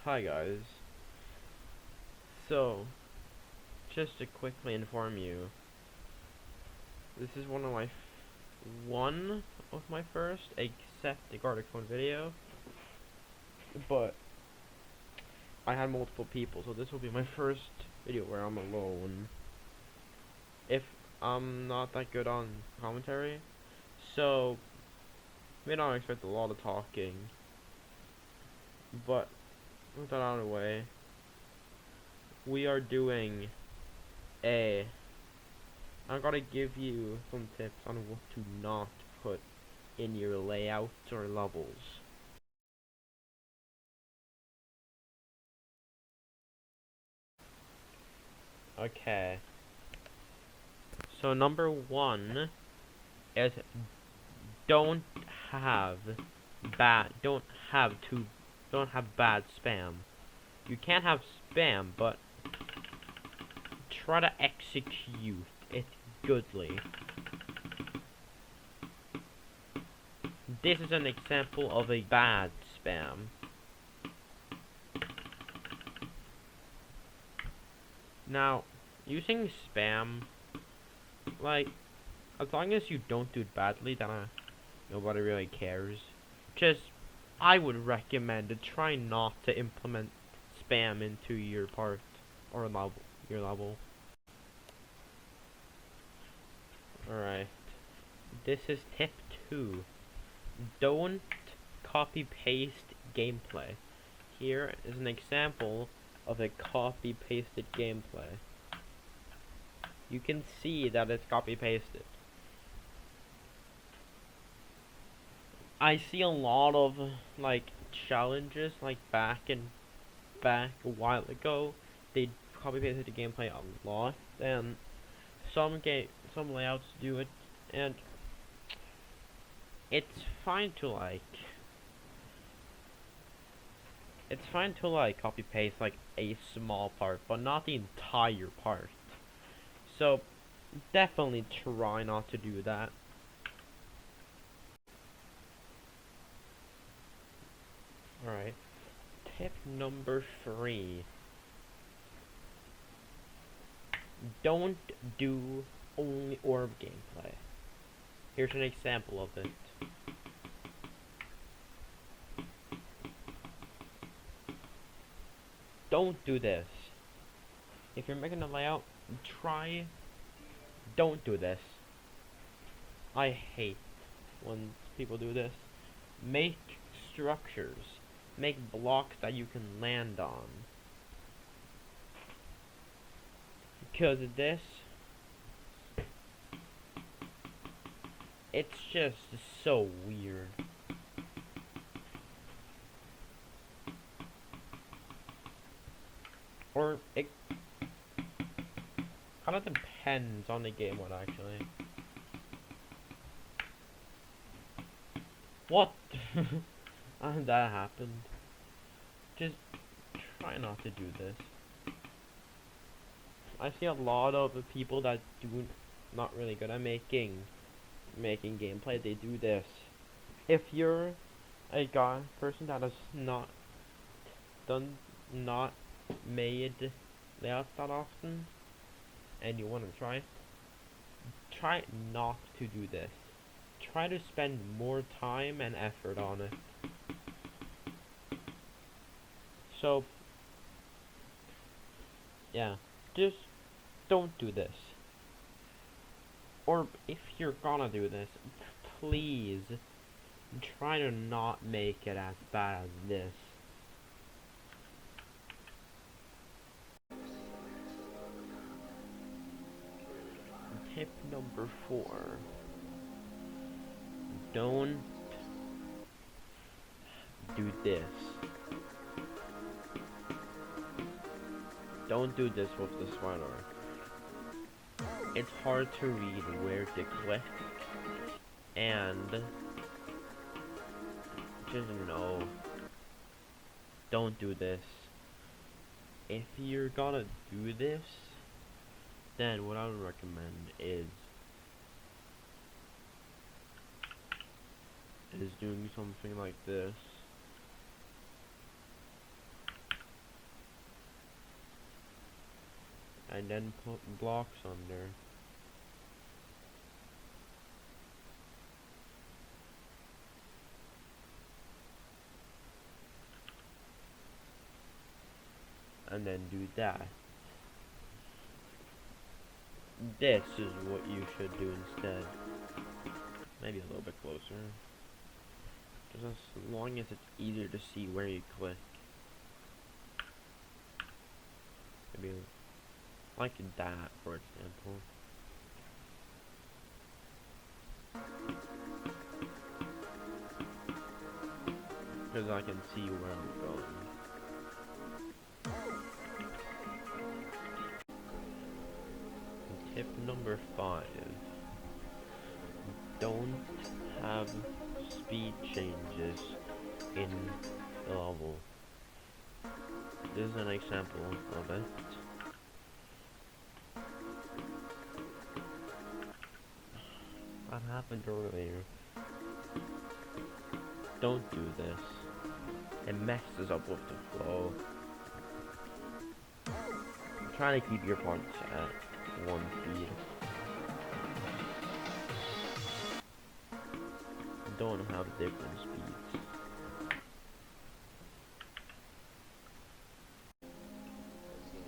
Hi guys. So, just to quickly inform you, this is one of my first Jacksepticeye phone video, but I had multiple people, so this will be my first video where I'm alone. If I'm not that good on commentary, so may not expect a lot of talking, but with that out of the way, we are doing a I gotta give you some tips on what to not put in your layouts or levels. Okay. So number one is don't have don't have bad spam. You can have spam, but try to execute it goodly. This is an example of a bad spam. Now, using spam, like, as long as you don't do it badly, then nobody really cares. Just, I would recommend to try not to implement spam into your part or your level. Alright. This is tip 2. Don't copy paste gameplay. Here is an example of a copy pasted gameplay. You can see that it's copy pasted. I see a lot of like challenges like back a while ago. They copy pasted the gameplay a lot, and some layouts do it, and it's fine to copy paste like a small part, but not the entire part. So definitely try not to do that. Alright. Tip number 3. Don't do only orb gameplay. Here's an example of it. Don't do this. If you're making a layout, don't do this. I hate when people do this. Make structures. Make blocks that you can land on. Because this, it's just so weird. Or it kind of depends on the game mode, actually. What? That happened. Just try not to do this. I see a lot of people that do not really good at making gameplay. They do this. If you're a person that has not made layouts that often, and you want to try not to do this. Try to spend more time and effort on it. So, yeah, just don't do this. Or if you're gonna do this, please try to not make it as bad as this. Tip number 4. Don't do this. Don't do this with the slider. It's hard to read where to click, and just no. Don't do this. If you're gonna do this, then what I would recommend is doing something like this. and then put blocks under. And then do that. This is what you should do instead. Maybe a little bit closer. Just as long as it's easier to see where you click. Maybe like that, for example. Because I can see where I'm going. Tip number 5. Don't have speed changes in the level. This is an example of it. What happened earlier? Don't do this. It messes up with the flow. Try to keep your parts at 1 speed. Don't have different speeds.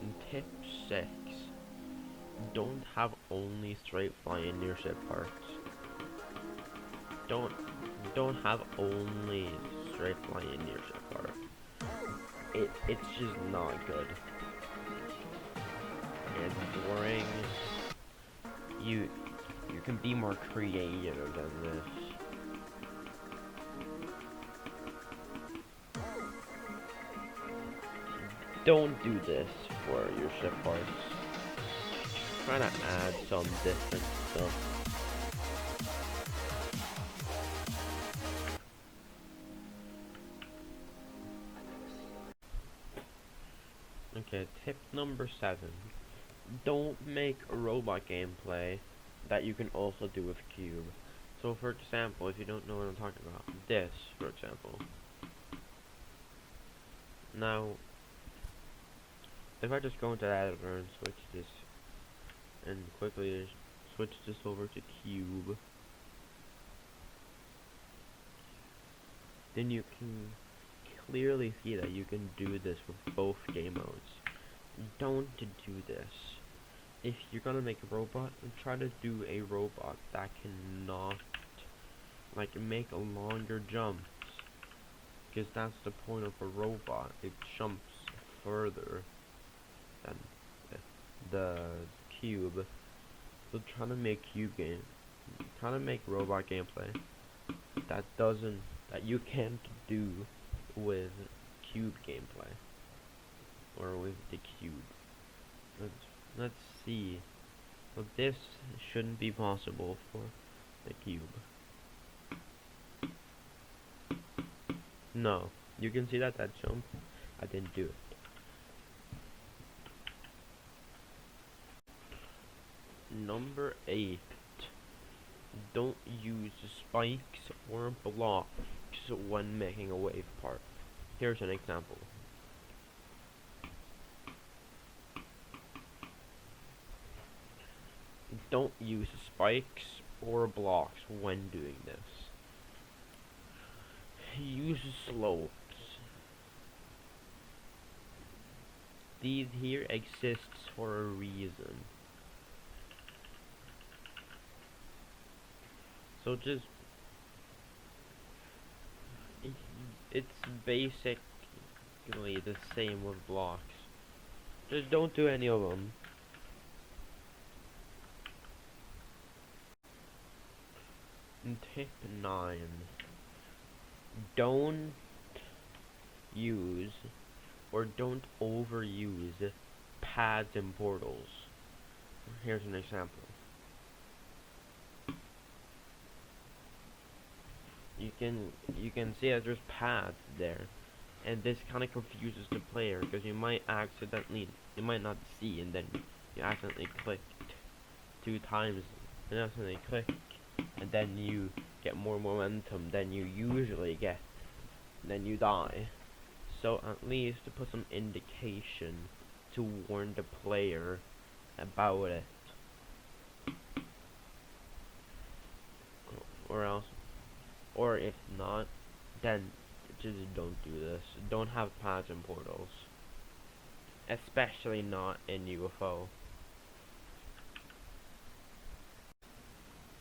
And tip 6. Don't have only straight flying near ship parts. Don't have only straight flying near ship part. It's just not good. And boring. You can be more creative than this. Don't do this for your ship parts. Try to add some different stuff. Okay, tip number 7. Don't make a robot gameplay that you can also do with Cube. So for example, if you don't know what I'm talking about, this, for example. Now, if I just go into the editor and switch this, and quickly switch this over to Cube, then you can clearly see that you can do this with both game modes. Don't do this. If you're gonna make a robot, try to do a robot that cannot, like, make longer jumps. Because that's the point of a robot. It jumps further than the cube. So try to make try to make robot gameplay that you can't do with cube gameplay. Or with the cube. Let's see. So this shouldn't be possible for the cube. No, you can see that jump. I didn't do it. Number 8. Don't use spikes or blocks when making a wave part. Here's an example. Don't use spikes or blocks when doing this. Use slopes. These here exists for a reason. So just it's basically the same with blocks. Just don't do any of them. And tip 9. Don't use or don't overuse pads and portals. Here's an example. You can see that there's paths there, and this kind of confuses the player because you might not see, and then you accidentally clicked 2 times, and accidentally click, and then you get more momentum than you usually get, then you die. So at least to put some indication to warn the player about it. Or else, or if not, then just don't do this. Don't have paths and portals. Especially not in UFO.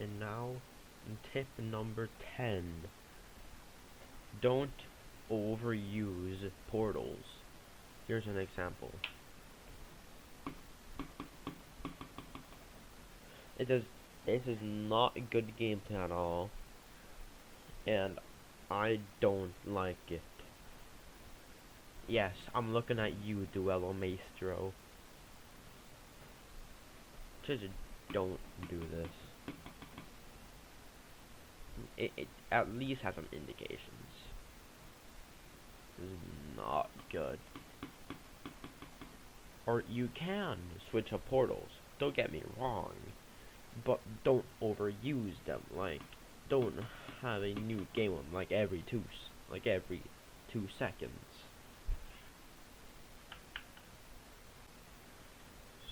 And now, tip number 10. Don't overuse portals. Here's an example. This is not a good gameplay at all, and I don't like it. Yes, I'm looking at you, Duello Maestro. Just don't do this. It at least has some indications. This is not good. Or you can switch up portals, don't get me wrong, but don't overuse them. Like, don't have a new game on like every 2 seconds.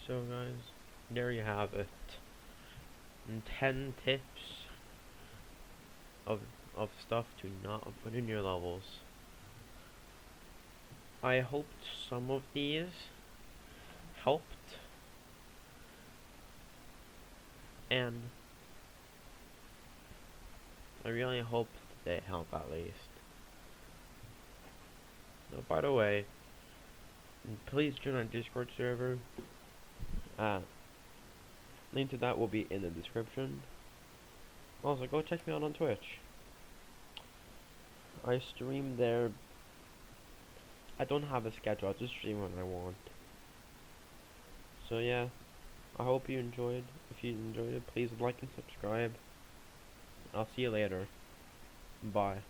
So guys, there you have it. 10 tips of stuff to not put in your levels. I hoped some of these helped, and I really hope they help at least. Oh, by the way, please join our Discord server. Link to that will be in the description. Also, go check me out on Twitch. I stream there. I don't have a schedule, I just stream when I want. So yeah, I hope you enjoyed. If you enjoyed it, please like and subscribe. I'll see you later. Bye.